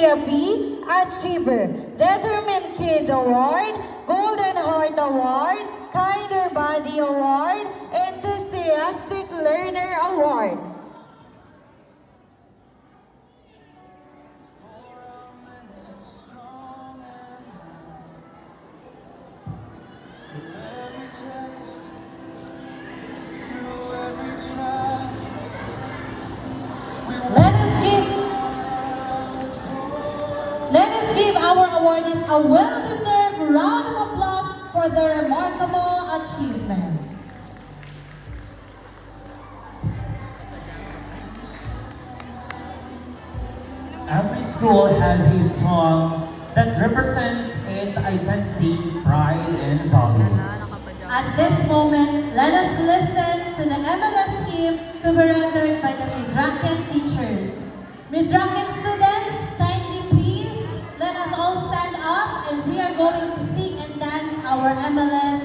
VIP Achiever, Determined Kid Award, Golden Heart Award, Kinder Body Award, Enthusiastic Learner Award. Let us give our awardees a well-deserved round of applause for their remarkable achievements. Every school has a song that represents its identity, pride, and values. At this moment, let us listen to the MLS hymn to be rendered by the Mizrachian teachers. Mizrachian students, kindly please, let us all stand up and we are going to sing and dance our MLS